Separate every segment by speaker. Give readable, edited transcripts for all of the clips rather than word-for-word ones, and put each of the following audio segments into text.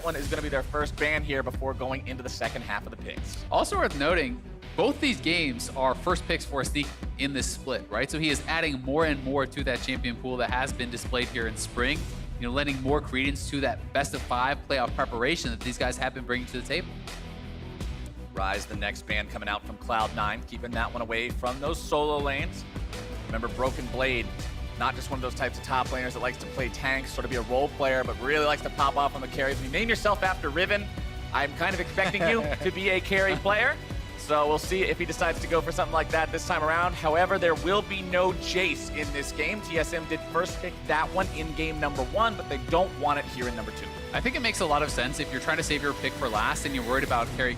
Speaker 1: one is going to be their first ban here before going into the second half of the picks.
Speaker 2: Also worth noting, both these games are first picks for Sneak in this split, right? So he is adding more and more to that champion pool that has been displayed here in spring, you know, lending more credence to that best of 5 playoff preparation that these guys have been bringing to the table.
Speaker 1: Rise, the next ban coming out from Cloud9, keeping that one away from those solo lanes. Remember, Broken Blade, not just one of those types of top laners that likes to play tanks, sort of be a role player, but really likes to pop off on the carries. If you name yourself after Riven, I'm kind of expecting you to be a carry player. So we'll see if he decides to go for something like that this time around. However, there will be no Jace in this game. TSM did first pick that one in game number 1, but they don't want it here in number 2.
Speaker 2: I think it makes a lot of sense if you're trying to save your pick for last and you're worried about carry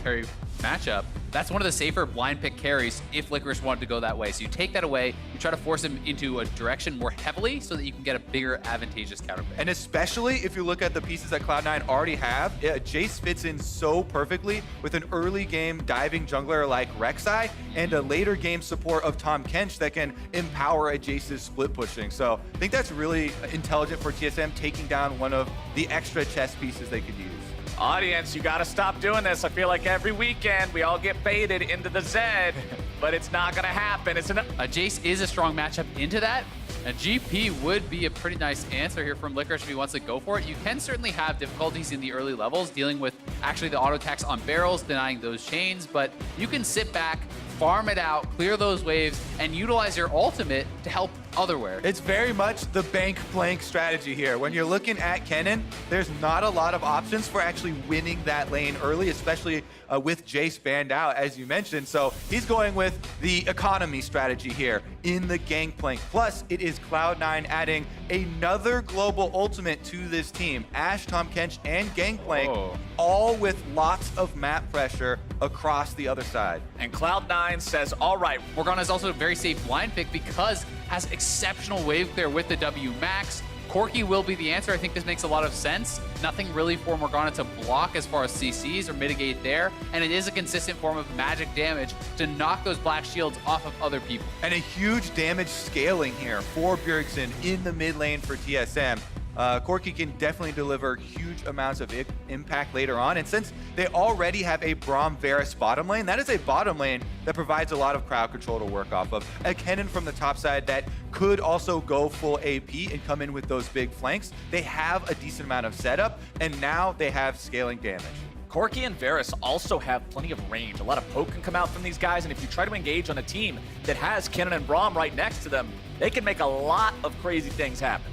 Speaker 2: matchup. That's one of the safer blind pick carries if Licorice wanted to go that way. So you take that away, you try to force him into a direction more heavily so that you can get a bigger advantageous counter pick.
Speaker 3: And especially if you look at the pieces that Cloud9 already have, Jace fits in so perfectly with an early game diving jungler like Rek'Sai and a later game support of Tahm Kench that can empower a Jace's split pushing. So I think that's really intelligent for TSM, taking down one of the extra chess pieces they could use.
Speaker 1: Audience, you gotta stop doing this. I feel like every weekend we all get baited into the Zed, but it's not gonna happen. It's
Speaker 2: Jace is a strong matchup into that. A GP would be a pretty nice answer here from Licorice if he wants to go for it. You can certainly have difficulties in the early levels dealing with actually the auto attacks on barrels, denying those chains, but you can sit back, farm it out, clear those waves, and utilize your ultimate to help otherwhere.
Speaker 3: It's very much the bank blank strategy here. When you're looking at Kennen, there's not a lot of options for actually winning that lane early, especially with Jace banned out, as you mentioned. So he's going with the economy strategy here in the Gangplank. Plus, it is Cloud9 adding another global ultimate to this team. Ashe, Tahm Kench, and Gangplank, all with lots of map pressure across the other side.
Speaker 1: And Cloud9 says, all right.
Speaker 2: Morgana is also a very safe blind pick because has exceptional wave clear with the W max. Corki will be the answer. I think this makes a lot of sense. Nothing really for Morgana to block as far as CCs or mitigate there. And it is a consistent form of magic damage to knock those black shields off of other people.
Speaker 3: And a huge damage scaling here for Bjergsen in the mid lane for TSM. Corki can definitely deliver huge amounts of impact later on. And since they already have a Braum Varus bottom lane, that is a bottom lane that provides a lot of crowd control to work off of. A Kennen from the top side that could also go full AP and come in with those big flanks. They have a decent amount of setup, and now they have scaling damage.
Speaker 1: Corki and Varus also have plenty of range. A lot of poke can come out from these guys, and if you try to engage on a team that has Kennen and Braum right next to them, they can make a lot of crazy things happen.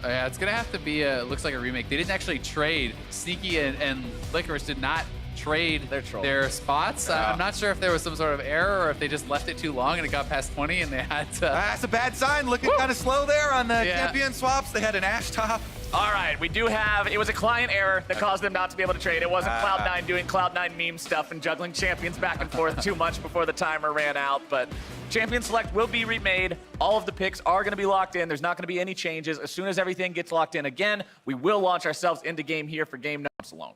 Speaker 2: Yeah, it's going to have to be looks like a remake. They didn't actually trade. Sneaky and Licorice did not trade their spots. I'm not sure if there was some sort of error or if they just left it too long and it got past 20 and they had to...
Speaker 3: That's a bad sign. Looking kind of slow there on the champion swaps. They had an Ashe top.
Speaker 1: All right, we do have... It was a client error that caused them not to be able to trade. It wasn't Cloud9 doing Cloud9 meme stuff and juggling champions back and forth too much before the timer ran out, but... Champion Select will be remade. All of the picks are going to be locked in. There's not going to be any changes. As soon as everything gets locked in again, we will launch ourselves into game here for game numbers alone.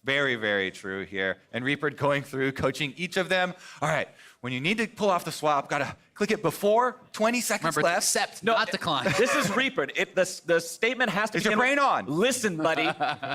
Speaker 3: Very, very true here. And Reaper going through, coaching each of them. All right, when you need to pull off the swap, got to click it before 20 seconds left.
Speaker 2: Accept, not decline.
Speaker 1: This is Reaper. The statement has to be...
Speaker 3: Is your brain on?
Speaker 1: Listen, buddy,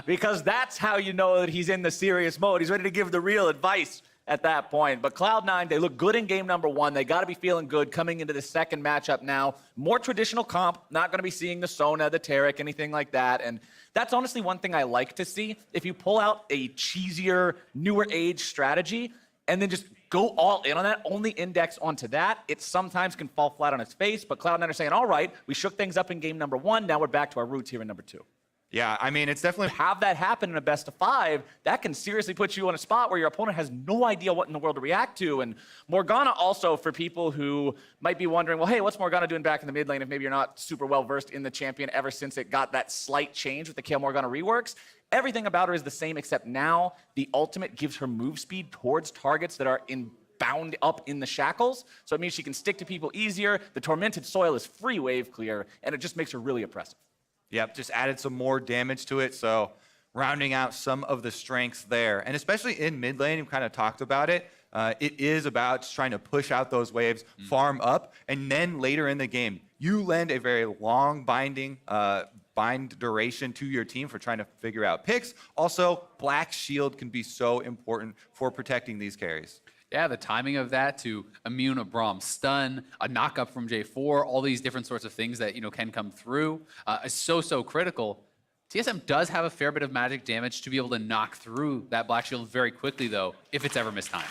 Speaker 1: because that's how you know that he's in the serious mode. He's ready to give the real advice at that point. But Cloud9, they look good in game number 1. They got to be feeling good coming into the second matchup now. More traditional comp, not going to be seeing the Sona, the Taric, anything like that. And that's honestly one thing I like to see. If you pull out a cheesier, newer age strategy and then just go all in on that, only index onto that, it sometimes can fall flat on its face. But Cloud9 are saying, all right, we shook things up in game number 1. Now we're back to our roots here in number 2.
Speaker 3: Yeah, I mean, it's definitely...
Speaker 1: Have that happen in a best of 5, that can seriously put you in a spot where your opponent has no idea what in the world to react to. And Morgana also, for people who might be wondering, well, hey, what's Morgana doing back in the mid lane if maybe you're not super well versed in the champion ever since it got that slight change with the Kayle Morgana reworks? Everything about her is the same, except now the ultimate gives her move speed towards targets that are bound up in the shackles. So it means she can stick to people easier. The Tormented Soil is free wave clear, and it just makes her really oppressive.
Speaker 3: Yep, just added some more damage to it, so rounding out some of the strengths there. And especially in mid lane, we kind of talked about it. It is about just trying to push out those waves, farm up, and then later in the game, you lend a very long binding bind duration to your team for trying to figure out picks. Also, Black Shield can be so important for protecting these carries.
Speaker 2: Yeah, the timing of that to immune a Braum stun, a knockup from J4, all these different sorts of things that can come through is so critical. TSM does have a fair bit of magic damage to be able to knock through that Black Shield very quickly, though, if it's ever mistimed.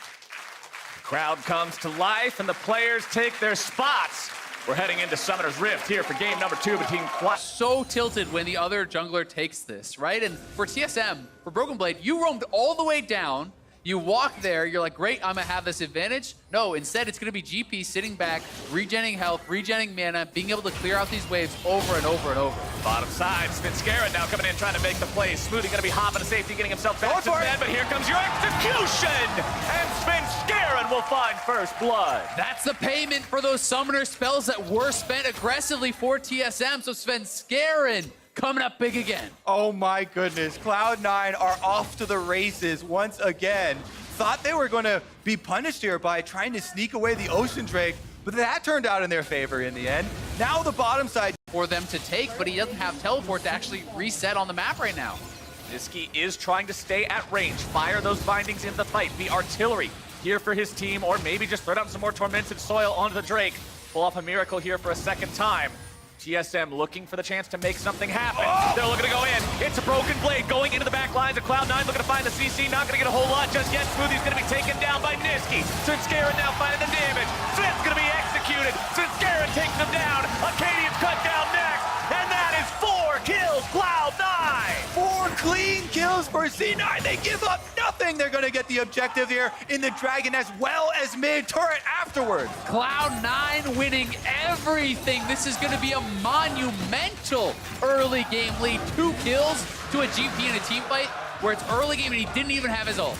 Speaker 1: Crowd comes to life, and the players take their spots. We're heading into Summoner's Rift here for game number 2 between Cloud.
Speaker 2: So tilted when the other jungler takes this, right? And for TSM, for Broken Blade, you roamed all the way down. You walk there, you're like, great, I'm gonna have this advantage. No, instead it's gonna be GP sitting back, regenning health, regenning mana, being able to clear out these waves over and over and over.
Speaker 1: Bottom side, Svenskeren now coming in trying to make the play. Smoothie gonna be hopping to safety, getting himself back to bed, but here comes your execution! And Svenskeren will find first blood.
Speaker 2: That's the payment for those summoner spells that were spent aggressively for TSM, so Svenskeren coming up big again.
Speaker 3: Oh my goodness, Cloud9 are off to the races once again. Thought they were going to be punished here by trying to sneak away the Ocean Drake, but that turned out in their favor in the end. Now the bottom side
Speaker 2: for them to take, but he doesn't have teleport to actually reset on the map right now.
Speaker 1: Niski is trying to stay at range, fire those bindings in the fight, be artillery here for his team, or maybe just throw down some more tormented soil onto the Drake. Pull off a miracle here for a second time. TSM looking for the chance to make something happen. They're looking to go in. It's a Broken Blade going into the back lines of Cloud9, looking to find the CC. Not going to get a whole lot just yet. Smoothie's going to be taken down by Niski. Svenskeren now finding the damage. Flint's going to be executed. Svenskeren takes him down. Acadian's cut down next. And that is 4 kills, Cloud9.
Speaker 3: 4 clean kills for C9. They give up nothing. They're going to get the objective here in the Dragon as well as mid turret afterwards.
Speaker 2: Cloud9 winning everything. This is going to be a monumental early game lead. 2 kills to a GP in a team fight where it's early game and he didn't even have his ult.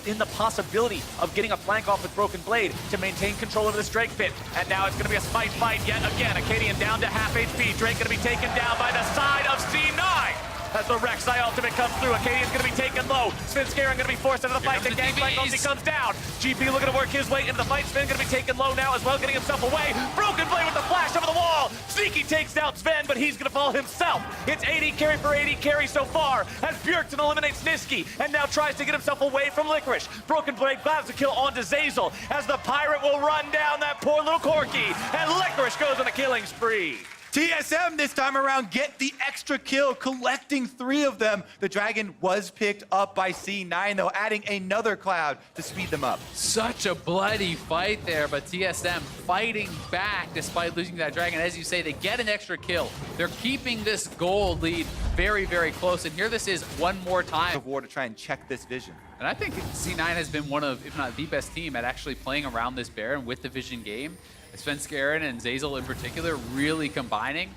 Speaker 1: In the possibility of getting a flank off with Broken Blade to maintain control over this Drake pit. And now it's going to be a smite fight yet again. Acadian down to half HP. Drake going to be taken down by the side of C9. As the Rek'Sai ultimate comes through, Acadian's going to be taken low. Svenskeren going to be forced out of the fight. The gangplank ulti comes down. GP looking to work his way into the fight. Sven going to be taken low now as well, getting himself away. Broken Blade with the flash over the wall. Sneaky takes down Sven, but he's going to fall himself. It's 80 carry for 80 carry so far as Bjergsen eliminates Niski and now tries to get himself away from Licorice. Broken Blade grabs the kill onto Zeyzal as the Pirate will run down that poor little Corki, and Licorice goes on a killing spree.
Speaker 3: TSM this time around get the extra kill, collecting 3 of them. The Dragon was picked up by C9, though, adding another Cloud to speed them up.
Speaker 2: Such a bloody fight there, but TSM fighting back despite losing that Dragon. As you say, they get an extra kill. They're keeping this gold lead very close, and here this is one more time.
Speaker 3: Of war to try and check this vision.
Speaker 2: And I think C9 has been one of, if not the best team at actually playing around this Baron with the vision game. Svenskeren and Zeyzal in particular really combining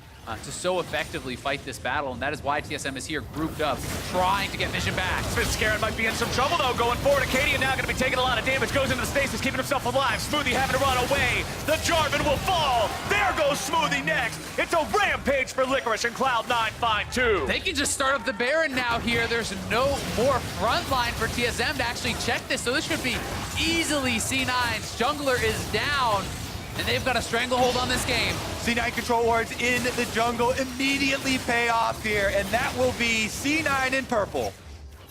Speaker 2: to so effectively fight this battle, and that is why TSM is here grouped up, trying to get vision back.
Speaker 1: Svenskeren might be in some trouble though, going forward. Acadian now going to be taking a lot of damage, goes into the stasis, keeping himself alive. Smoothie having to run away. The Jarvan will fall. There goes Smoothie next. It's a rampage for Licorice, and Cloud9 find 2.
Speaker 2: They can just start up the Baron now here. There's no more front line for TSM to actually check this, so this should be easily C9's jungler is down. And they've got a stranglehold on this game.
Speaker 3: C9 control wards in the jungle immediately pay off here, and that will be C9 in purple.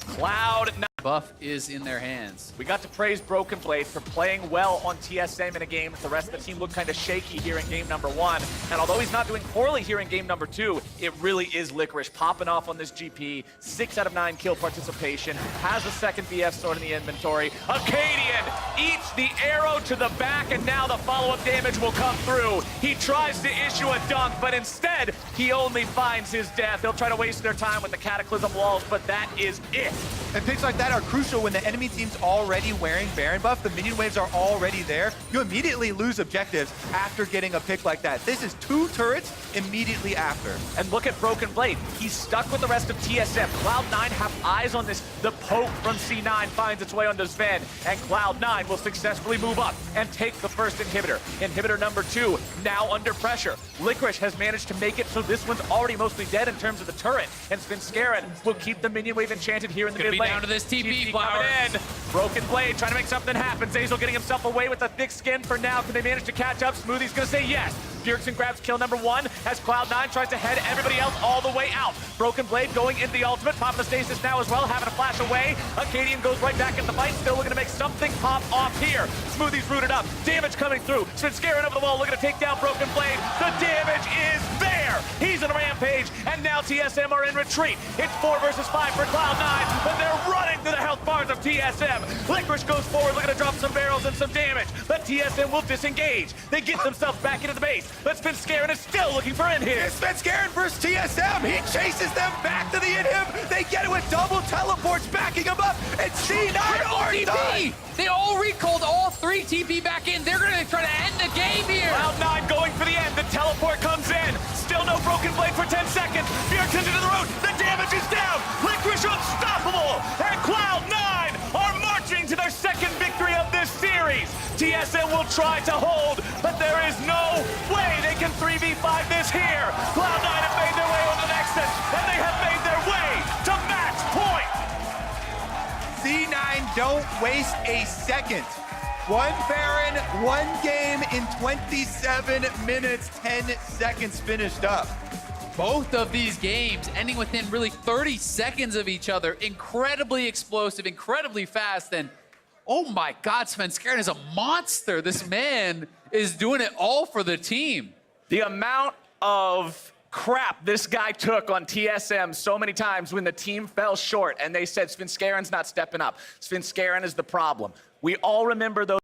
Speaker 1: Cloud9.
Speaker 2: Buff is in their hands.
Speaker 1: We got to praise Broken Blade for playing well on TSM in a game. The rest of the team looked kind of shaky here in game number 1. And although he's not doing poorly here in game number 2, it really is Licorice popping off on this GP. 6 out of 9 kill participation. Has a second BF sword in the inventory. Acadian eats the arrow to the back, and now the follow-up damage will come through. He tries to issue a dunk, but instead, he only finds his death. They'll try to waste their time with the Cataclysm walls, but that is it.
Speaker 3: And picks like that are crucial when the enemy team's already wearing Baron buff. The minion waves are already there. You immediately lose objectives after getting a pick like that. This is 2 turrets immediately after.
Speaker 1: And look at Broken Blade. He's stuck with the rest of TSM. Cloud9 have eyes on this. The poke from C9 finds its way onto Sven, and Cloud9 will successfully move up and take the first inhibitor. Inhibitor number 2 now under pressure. Licorice has managed to make it so this one's already mostly dead in terms of the turret, and Svenskeren will keep the minion wave enchanted here in the mid lane.
Speaker 2: Down to this TP
Speaker 1: coming in. Broken Blade trying to make something happen. Zeyzal getting himself away with a thick skin for now. Can they manage to catch up? Smoothie's gonna say yes. Bjergsen grabs kill number 1 as Cloud9 tries to head everybody else all the way out. Broken Blade going into the ultimate, popping the stasis now as well, having a flash away. Acadian goes right back in the fight, still looking to make something pop off here. Smoothie's rooted up, damage coming through. Svenskeren over the wall, looking to take down Broken Blade. The damage is there. He's in a rampage, and now TSM are in retreat. It's 4 versus 5 for Cloud9, but they're running through the health bars of TSM. Licorice goes forward, looking to drop some barrels and some damage, but TSM will disengage. They get themselves back into the base, but Svenskeren is still looking for in here.
Speaker 3: Svenskeren versus TSM. He chases them back to the inhib. They get it with double teleports, backing him up, and C9 are done.
Speaker 2: They all recalled all 3 TP back in. They're going to try to end the game here.
Speaker 1: Cloud9 going for the end. The teleport comes in. Still no Broken Blade for 10 seconds. Bjergsen's into the road. The damage is down. Licorice unstoppable. And Cloud9 are marching to their second victory of this series. TSM will try to hold, but there is no way they can 3v5 this here. Cloud9 have made their way over the Nexus, and they have made their way to match point.
Speaker 3: C9 don't waste a second. 1 Baron, 1 game in 27 minutes, 10 seconds finished up.
Speaker 2: Both of these games ending within really 30 seconds of each other. Incredibly explosive, incredibly fast, and oh my God, Svenskeren is a monster. This man is doing it all for the team.
Speaker 1: The amount of crap this guy took on TSM so many times when the team fell short and they said Svenskeren's not stepping up. Svenskeren is the problem. We all remember those